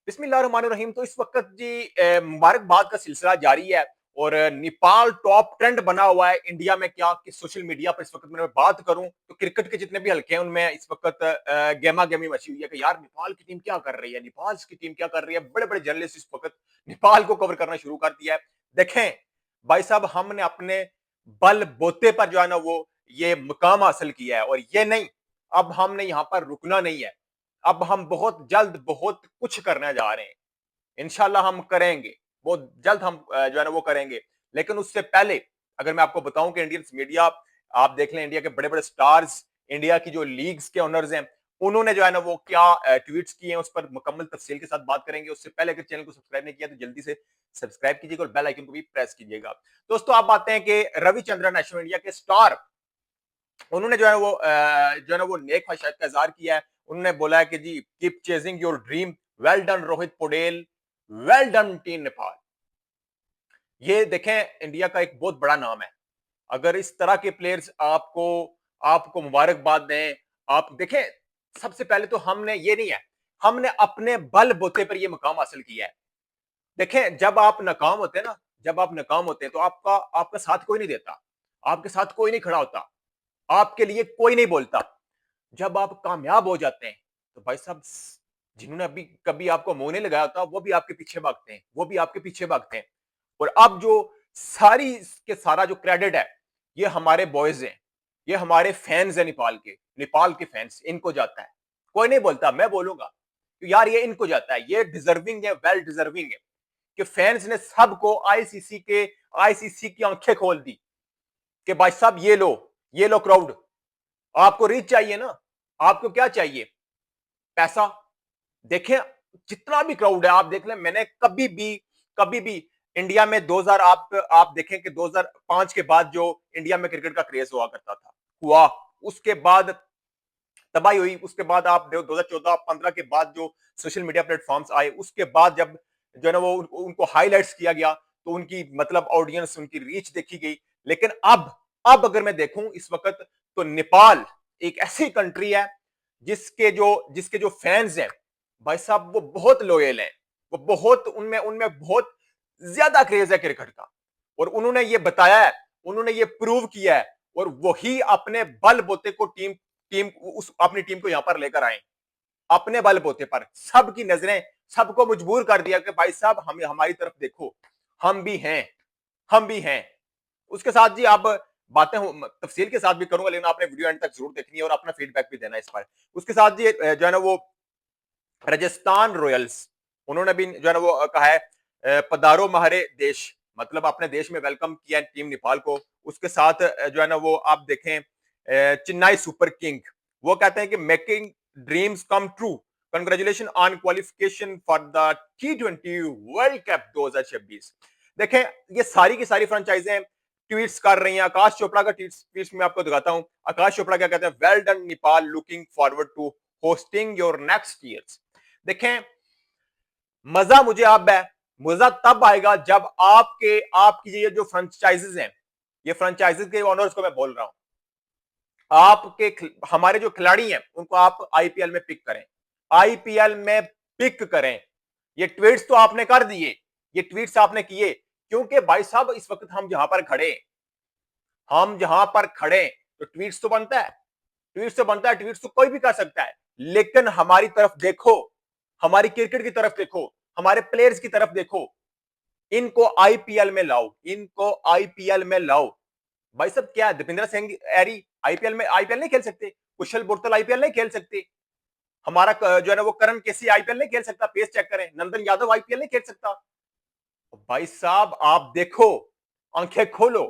बिस्मिल्लाहिर्रहमानिर्रहीम। तो इस वक्त जी मुबारकबाद का सिलसिला जारी है और नेपाल टॉप ट्रेंड बना हुआ है इंडिया में। क्या कि सोशल मीडिया पर इस वक्त मैं बात करूं तो क्रिकेट के जितने भी हल्के हैं उनमें इस वक्त गेमा गेमी मची हुई है कि यार नेपाल की टीम क्या कर रही है, नेपाल की टीम क्या कर रही है। बड़े बड़े जर्नलिस्ट इस वक्त नेपाल को कवर करना शुरू कर दिया है। देखें भाई साहब, हमने अपने बल बोते पर जो है ना वो ये मुकाम हासिल किया है और ये नहीं, अब हमने यहाँ पर रुकना नहीं है। अब हम बहुत जल्द बहुत कुछ करने जा रहे हैं। इंशाल्लाह हम करेंगे, बहुत जल्द हम जो है ना वो करेंगे। लेकिन उससे पहले अगर मैं आपको बताऊं कि इंडियन मीडिया, आप देख लें इंडिया के बड़े बड़े स्टार्स, इंडिया की जो लीग्स के ओनर्स हैं, उन्होंने जो है ना वो क्या ट्वीट्स किए हैं, उस पर मुकम्मल तफसील के साथ बात करेंगे। उससे पहले अगर चैनल को सब्सक्राइब नहीं किया तो जल्दी से सब्सक्राइब कीजिएगा और बेल आइकन को भी प्रेस कीजिएगा। दोस्तों, आप बात हैं कि रविचंद्रन अश्विन, इंडिया के स्टार, उन्होंने जो है वो जो है ना वो नेक ख्वाहिशात का इजहार किया है। उन्होंने बोला है कि जी keep chasing your dream, well done Rohit Patel, well done team Nepal. ये देखें इंडिया का एक बहुत बड़ा नाम है। अगर इस तरह के प्लेयर्स आपको आपको मुबारकबाद दें। आप देखें, सबसे पहले तो हमने ये नहीं है, हमने अपने बल बोते पर यह मुकाम हासिल किया है। देखें, जब आप नाकाम होते हैं ना, जब आप नाकाम होते हैं तो आपका आपका साथ कोई नहीं देता, आपके साथ कोई नहीं खड़ा होता, आपके लिए कोई नहीं बोलता। जब आप कामयाब हो जाते हैं तो भाई साहब, जिन्होंने अभी कभी आपको मुंह नहीं लगाया होता वो भी आपके पीछे भागते हैं, वो भी आपके पीछे भागते हैं। और अब जो सारी के सारा जो क्रेडिट है, ये हमारे बॉयज हैं, ये हमारे फैंस हैं, नेपाल के फैंस, इनको जाता है। कोई नहीं बोलता, मैं बोलूंगा तो यार ये इनको जाता है, ये डिजर्विंग है, वेल डिजर्विंग है कि फैंस ने सबको आईसीसी की आंखें खोल दी कि भाई साहब ये लो क्राउड, आपको रीच चाहिए ना, आपको क्या चाहिए, पैसा। देखें, जितना भी क्राउड है आप देख लें, मैंने कभी भी इंडिया में 2000, आप देखें कि 2005 के बाद जो इंडिया में क्रिकेट का क्रेज हुआ करता था, हुआ, उसके बाद तबाही हुई। उसके बाद आप 2014-15 के बाद जो सोशल मीडिया प्लेटफॉर्म्स आए, उसके बाद जब जो है ना वो उनको हाईलाइट्स किया गया तो उनकी मतलब ऑडियंस, उनकी रीच देखी गई। लेकिन अब अगर मैं देखूं इस वक्त, तो नेपाल एक ऐसी कंट्री है जिसके जो फैंस हैं भाई साहब, वो बहुत लॉयल हैं, वो बहुत उनमें उनमें बहुत ज्यादा क्रेज है क्रिकेट का। और उन्होंने ये बताया है, उन्होंने ये प्रूव किया है, और वही अपने बल बोते को टीम टीम उस अपनी टीम को यहां पर लेकर आए। अपने बल बोते पर सबकी नजरें, सबको मजबूर कर दिया कि भाई साहब हम हमारी तरफ देखो, हम भी हैं, हम भी हैं। उसके साथ जी आप बातें तफसील के साथ भी करूंगा, लेकिन आपने वीडियो एंड तक जरूर देखनी है और अपना फीडबैक भी देना है इस पर। उसके साथ जी जो है ना वो राजस्थान रॉयल्स, उन्होंने भी जो है ना वो कहा है पधारो महारे देश, मतलब अपने देश में वेलकम किया टीम नेपाल को। उसके साथ जो है ना वो आप देखें चेन्नई सुपर किंग, वो कहते हैं कि making dreams come true, congratulation on qualification for the T20 world cup 2026। देखें, ये सारी की सारी फ्रेंचाइजें ट्वीट्स कर रही हैं। आकाश चोपड़ा का ट्वीट्स में आपको दिखाता हूं। आकाश चोपड़ा क्या कहते हैं, well done Nepal, looking forward to hosting your next years. देखें, मजा मुझे अब है, मजा तब आएगा जब आपकी ये जो फ्रेंचाइजेस हैं, ये फ्रेंचाइजेस के ओनर्स को मैं बोल रहा हूं, आपके हमारे जो खिलाड़ी हैं उनको आप आईपीएल में पिक करें, आईपीएल में पिक करें। ये ट्वीट्स तो आपने कर दिए, ये ट्वीट्स आपने किए, क्योंकि भाई साहब इस वक्त हम जहां पर खड़े, हम जहां पर खड़े, तो ट्वीट्स तो बनता है, ट्वीट्स तो बनता है, ट्वीट्स तो कोई भी कर सकता है। लेकिन हमारी तरफ देखो, हमारी क्रिकेट की तरफ देखो, हमारे प्लेयर्स की तरफ देखो, इनको आईपीएल में लाओ, इनको आईपीएल में लाओ। भाई साहब, क्या दीपेंद्र सिंह एरी आईपीएल नहीं खेल सकते, कुशल बुर्तल आईपीएल नहीं खेल सकते, हमारा जो है ना वो करण केसी आईपीएल नहीं खेल सकता, पेस चेक करें, नंदन यादव आईपीएल नहीं खेल सकता। भाई साहब आप देखो, आंखें खोलो।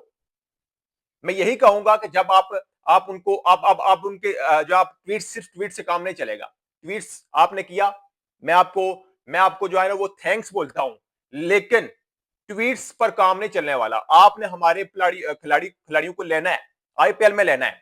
मैं यही कहूंगा कि जब आप उनको आप उनके जो आप ट्वीट, सिर्फ ट्वीट से काम नहीं चलेगा। ट्वीट्स आपने किया, मैं आपको जो है ना वो थैंक्स बोलता हूं, लेकिन ट्वीट्स पर काम नहीं चलने वाला। आपने हमारे खिलाड़ियों को लेना है, आईपीएल में लेना है।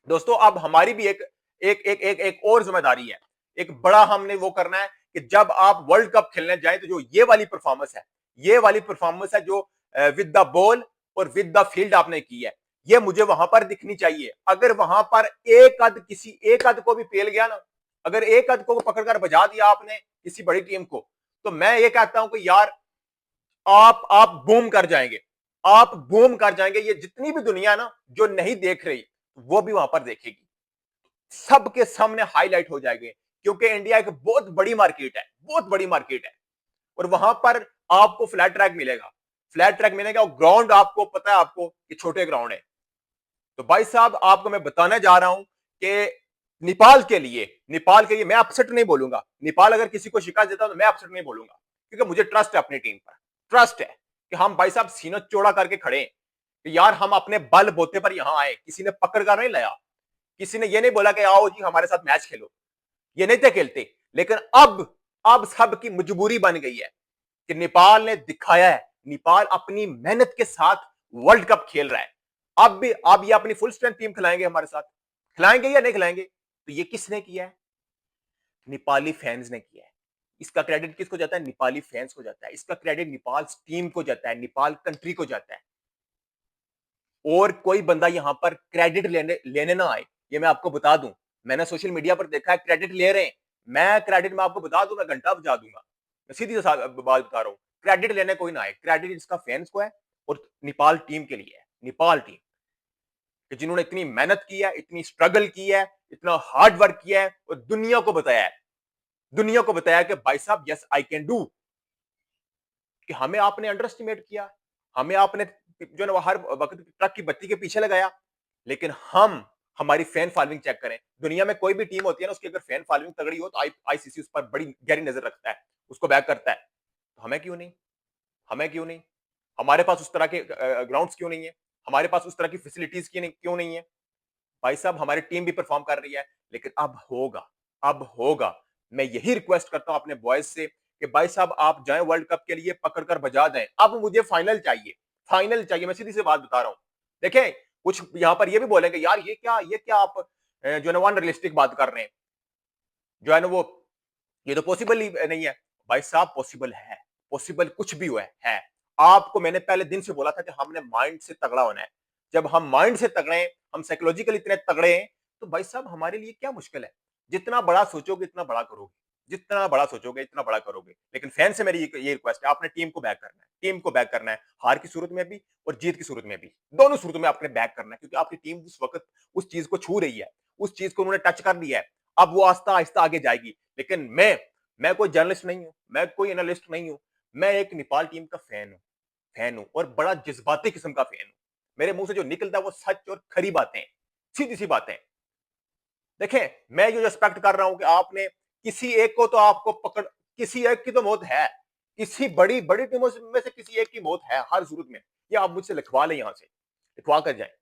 दोस्तों, अब हमारी भी एक और जिम्मेदारी है, एक बड़ा हमने वो करना है कि जब आप वर्ल्ड कप खेलने जाए तो जो ये वाली परफॉर्मेंस है, ये वाली परफॉर्मेंस है जो विद द बॉल और विद द फील्ड आपने की है, ये मुझे वहां पर दिखनी चाहिए। अगर वहां पर एक आध को भी फेल गया ना, अगर एक आध को पकड़कर बजा दिया आपने किसी बड़ी टीम को, तो मैं ये कहता हूं कि यार आप बूम कर जाएंगे, आप बूम कर जाएंगे। ये जितनी भी दुनिया ना जो नहीं देख रही, वो भी वहां पर देखेगी, सबके सामने हाईलाइट हो जाएंगे, क्योंकि इंडिया एक बहुत बड़ी मार्केट है, बहुत बड़ी मार्केट है। और वहां पर आपको फ्लैट ट्रैक मिलेगा, फ्लैट ट्रैक मिलेगा, और ग्राउंड आपको पता है आपको कि छोटे ग्राउंड है। तो भाई साहब आपको मैं बताने जा रहा हूं कि नेपाल के लिए मैं अपसेट नहीं बोलूंगा। नेपाल अगर किसी को शिकायत देता तो मैं अपसेट नहीं बोलूंगा, क्योंकि मुझे ट्रस्ट है अपनी टीम पर, ट्रस्ट है कि हम भाई साहब सीना चौड़ा करके खड़े हैं कि यार हम अपने बल बोते पर यहां आए, किसी ने पकड़ कर नहीं लाया, किसी ने ये नहीं बोला कि आओ जी हमारे साथ मैच खेलो, ये नहीं थे खेलते। लेकिन अब सबकी मजबूरी बन गई है कि नेपाल ने दिखाया है, नेपाल अपनी मेहनत के साथ वर्ल्ड कप खेल रहा है। अब ये अपनी फुल स्ट्रेंथ टीम खिलाएंगे हमारे साथ, खिलाएंगे या नहीं खिलाएंगे? तो ये किसने किया है? नेपाली फैंस ने किया है। इसका क्रेडिट किसको जाता है? नेपाली फैंस को जाता है। इसका क्रेडिट नेपाल टीम को जाता है, नेपाल कंट्री को जाता है। और कोई बंदा यहां पर क्रेडिट लेने ना आए, ये मैं आपको बता दूं। मैंने सोशल मीडिया पर देखा है क्रेडिट ले रहे हैं। मैं क्रेडिट में आपको बता दूं, मैं घंटा बजा दूंगा। मैं सीधी बात बता रहा हूं, क्रेडिट लेने कोई ना आए, क्रेडिट इसका फैंस को है और नेपाल टीम के लिए है। नेपाल टीम कि जिन्होंने इतनी मेहनत की है, इतनी स्ट्रगल की है, इतना हार्ड वर्क किया है, और दुनिया को बताया है, दुनिया को बताया कि भाई साहब यस आई कैन डू। कि हमें आपने अंडर एस्टिमेट किया, हमें आपने जो है ना हर वक्त ट्रक की बत्ती के पीछे लगाया, लेकिन हम हमारी फैन फॉलोइंग चेक करें। दुनिया में कोई भी टीम होती है ना, उसकी अगर फैन फॉलोइंग तगड़ी हो तो आईसीसी उस पर बड़ी गहरी नजर रखता है, उसको बैक करता है। तो हमें क्यों नहीं? हमें क्यों नहीं? हमारे पास उस तरह के ग्राउंड्स क्यों नहीं है? हमारे पास उस तरह की फैसिलिटीज क्यों नहीं है? भाई साहब हमारी टीम भी परफॉर्म कर रही है, लेकिन अब होगा, अब होगा। मैं यही रिक्वेस्ट करता हूं अपने बॉयज से कि भाई साहब आप जाएं वर्ल्ड कप के लिए, पकड़कर बजा दें। अब मुझे फाइनल चाहिए, फाइनल चाहिए। मैं सीधी सी बात बता रहा हूं। देखें, कुछ यहां पर ये भी बोलेंगे यार ये क्या आप जो है ना अनरियलिस्टिक बात कर रहे हैं, जो है ना वो ये तो पॉसिबल ही नहीं है। भाई साहब पॉसिबल है, पॉसिबल कुछ भी हुआ है। आपको मैंने पहले दिन से बोला था कि हमने माइंड से तगड़ा होना है। जब हम माइंड से तगड़े हैं, हम साइकोलॉजिकली इतने तगड़े हैं, तो भाई साहब हमारे लिए क्या मुश्किल है? जितना बड़ा सोचोगे इतना बड़ा करोगे, जितना बड़ा सोचोगे इतना बड़ा करोगे। लेकिन फैन से मेरी ये रिक्वेस्ट है, आपने टीम को बैक करना है, टीम को बैक करना है, हार की सूरत में भी और जीत की सूरत में भी, दोनों सूरतों में आपने बैक करना है, क्योंकि आपकी टीम उस वक्त उस चीज को छू रही है, उस चीज को उन्होंने टच कर लिया है। अब वो आस्ता आहिस्ता आगे जाएगी। लेकिन मैं कोई जर्नलिस्ट नहीं हूं, मैं कोई एनालिस्ट नहीं हूं, मैं एक नेपाल टीम का फैन हूं और बड़ा जज्बाती किस्म का फैन हूं। मेरे मुंह से जो निकलता है वो सच और खरी बातें, सीधी सी बातें। देखें, मैं जो रिस्पेक्ट कर रहा हूं कि आपने किसी एक को तो आपको पकड़, किसी एक की तो मौत है, किसी बड़ी बड़ी टीमों में से किसी एक की मौत है हर सूरत में। ये आप मुझसे लिखवा लें, यहां से लिखवा कर जाए।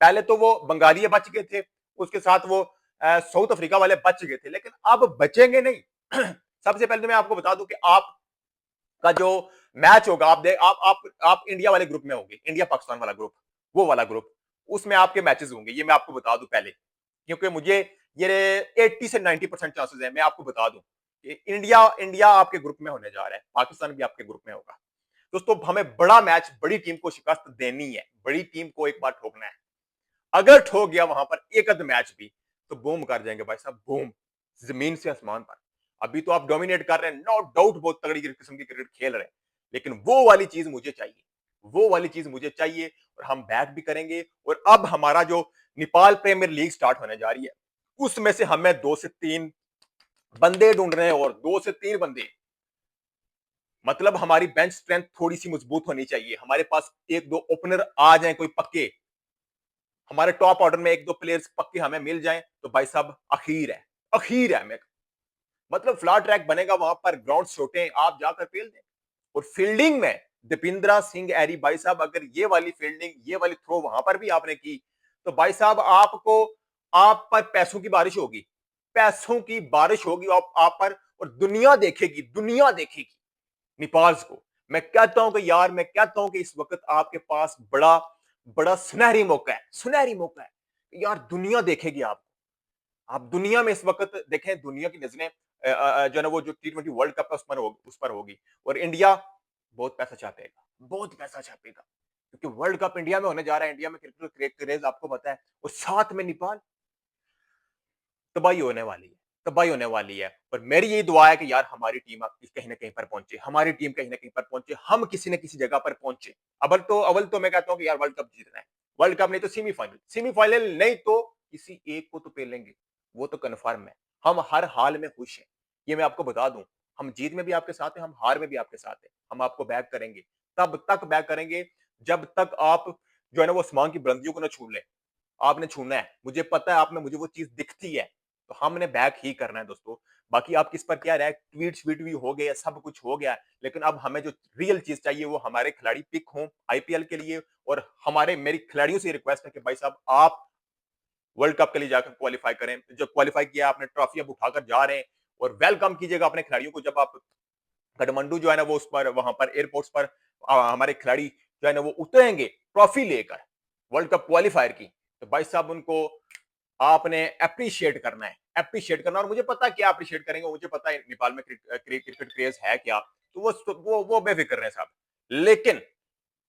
पहले तो वो बंगाली बच गए थे, उसके साथ वो साउथ अफ्रीका वाले बच गए थे, लेकिन अब बचेंगे नहीं। सबसे पहले तो मैं आपको बता दूं कि आपका जो मैच होगा, आप इंडिया वाले ग्रुप में होंगे, इंडिया पाकिस्तान वाला ग्रुप, वो वाला ग्रुप, उसमें आपके मैचेस होंगे, ये मैं आपको बता दूं पहले। क्योंकि मुझे ये 80 से 90% चांसेस है, मैं आपको बता दूं कि इंडिया इंडिया आपके ग्रुप में होने जा रहा है, पाकिस्तान भी आपके ग्रुप में होगा। दोस्तों हमें बड़ा मैच, बड़ी टीम को शिकस्त देनी है, बड़ी टीम को एक बार ठोकना है। अगर ठोक गया वहां पर एक अद मैच भी, तो बूम कर जाएंगे भाई साहब, बूम, जमीन से आसमान पर। अभी तो आप डोमिनेट कर रहे हैं, नो डाउट बहुत तगड़ी किस्म की क्रिकेट खेल रहे हैं, लेकिन वो वाली चीज मुझे चाहिए, वो वाली चीज मुझे चाहिए। और हम बैक भी करेंगे। और अब हमारा जो नेपाल प्रीमियर लीग स्टार्ट होने जा रही है, उसमें से हमें 2 से 3 बंदे ढूंढ रहे हैं, और 2 से 3 बंदे, मतलब हमारी बेंच स्ट्रेंथ थोड़ी सी मजबूत होनी चाहिए। हमारे पास 1-2 ओपनर आ जाएं कोई पक्के, हमारे टॉप ऑर्डर में 1-2 प्लेयर्स पक्के हमें मिल जाएं, तो भाई साहब अखीर है, अखीर है। मैं मतलब फ्लैट ट्रैक बनेगा वहां पर, ग्राउंड छोटे, आप जाकर फेल दें। और फील्डिंग में दीपिंद्रा सिंह एरी, भाई साहब अगर ये वाली फील्डिंग, ये वाली थ्रो वहां पर भी आपने की, तो भाई साहब आपको, आप पर पैसों की बारिश होगी, पैसों की बारिश होगी आप पर। और दुनिया देखेगी, दुनिया देखेगी नेपाल को। मैं कहता हूं कि यार, मैं कहता हूं कि इस वक्त आपके पास बड़ा बड़ा सुनहरी मौका है, सुनहरी मौका है। यार दुनिया देखेगी आपको, आप दुनिया में इस वक्त देखें, दुनिया की नजरें जो है ना वो जो T20 वर्ल्ड कप है उस पर होगी। और इंडिया बहुत पैसा छापेगा, बहुत पैसा छापेगा, क्योंकि वर्ल्ड कप इंडिया में होने जा रहा है। इंडिया में क्रिकेट क्रेज आपको पता है, और साथ में नेपाल, तबाही होने वाली है। तबाही होने वाली है। और मेरी यही दुआ है कि यार हमारी टीम अब कहीं न कहीं पर पहुँचे, हमारी टीम कहीं न कहीं पर पहुँचे, हम किसी न किसी जगह पर पहुँचे। अव्वल तो मैं कहता हूँ कि यार वर्ल्ड कप जीतना है। वर्ल्ड कप नहीं तो सेमीफाइनल, सेमीफाइनल नहीं तो किसी एक को तो पेलेंगे, वो तो कन्फर्म है। हम हर हाल में खुश हैं, ये मैं आपको बता दूँ। हम जीत में भी आपके साथ हैं, हम हार में भी आपके साथ हैं। हम आपको बैक करेंगे, तब तक बैक करेंगे जब तक आप जो है ना वो आसमान की बुलंदियों को ना छू लें। आपने छूना है। मुझे पता है आप में मुझे वो चीज़ दिखती है, तो हमने बैक ही करना है दोस्तों। बाकी आप किस पर क्या राय ट्वीट-श्वीट भी हो गए, सब कुछ हो गया है, लेकिन अब हमें जो रियल चीज़ चाहिए वो हमारे खिलाड़ी पिक हों आईपीएल के लिए और हमारे मेरी खिलाड़ियों से रिक्वेस्ट है कि भाई साहब आप वर्ल्ड कप के लिए जाकर क्वालीफाई करें। जो क्वालीफाई किया आपने ट्रॉफी अब उठाकर जा रहे हैं और वेलकम कीजिएगा अपने खिलाड़ियों को जब आप काठमांडू जो है ना वो उस पर वहां पर एयरपोर्ट्स पर हमारे खिलाड़ी जो है ना वो उतरेंगे ट्रॉफी लेकर वर्ल्ड कप क्वालिफायर की, तो भाई साहब उनको आपने अप्रिशिएट करना है, अप्रिशिएट करना। और मुझे पता है क्या अप्रिशिएट करेंगे, मुझे पता है नेपाल में क्रिकेट क्रेज है क्या, तो वो बेफिक्र रहे साहब। लेकिन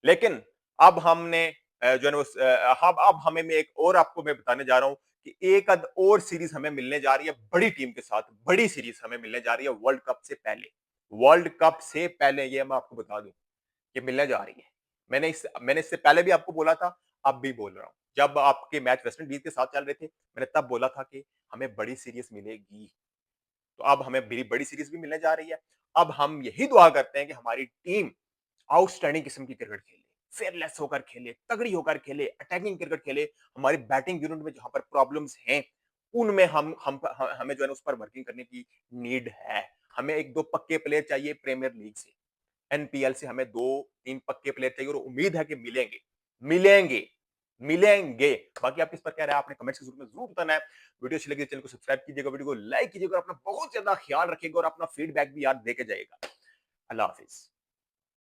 लेकिन अब हमने जो है ना अब हमें मैं एक और आपको मैं बताने जा रहा हूं कि एक अद और सीरीज हमें मिलने जा रही है बड़ी टीम के साथ, बड़ी सीरीज हमें मिलने जा रही है वर्ल्ड कप से पहले। वर्ल्ड कप से पहले ये मैं आपको बता दूं ये मिलने जा रही है। मैंने इससे पहले भी आपको बोला था, अब भी बोल रहा हूं। जब आपके मैच वेस्ट इंडीज के साथ चल रहे थे, मैंने तब बोला था कि हमें बड़ी सीरीज मिलेगी। तो अब हमें बड़ी बड़ी सीरीज भी मिलने जा रही है। अब हम यही दुआ करते हैं कि हमारी टीम आउटस्टैंडिंग किस्म की क्रिकेट खेले, फेयरलेस होकर खेले, तगड़ी होकर खेले, अटैकिंग क्रिकेट खेले। हमारी बैटिंग यूनिट में जहां पर प्रॉब्लम्स हैं, उनमें हमें जो है ना उस पर वर्किंग करने की नीड है। हमें एक दो पक्के प्लेयर चाहिए प्रीमियर लीग से, एनपीएल से हमें 2-3 पक्के प्लेयर चाहिए और उम्मीद है कि मिलेंगे, मिलेंगे, मिलेंगे। बाकी आप किस पर कह रहे हैं आपने कमेंट सेक्शन में जरूर बताना है। वीडियो अच्छी लगी चैनल को सब्सक्राइब कीजिएगा, वीडियो को लाइक कीजिएगा और अपना बहुत ज्यादा ख्याल रखिएगा और अपना फीडबैक भी याद देके जाइएगा। अल्लाह हाफिज।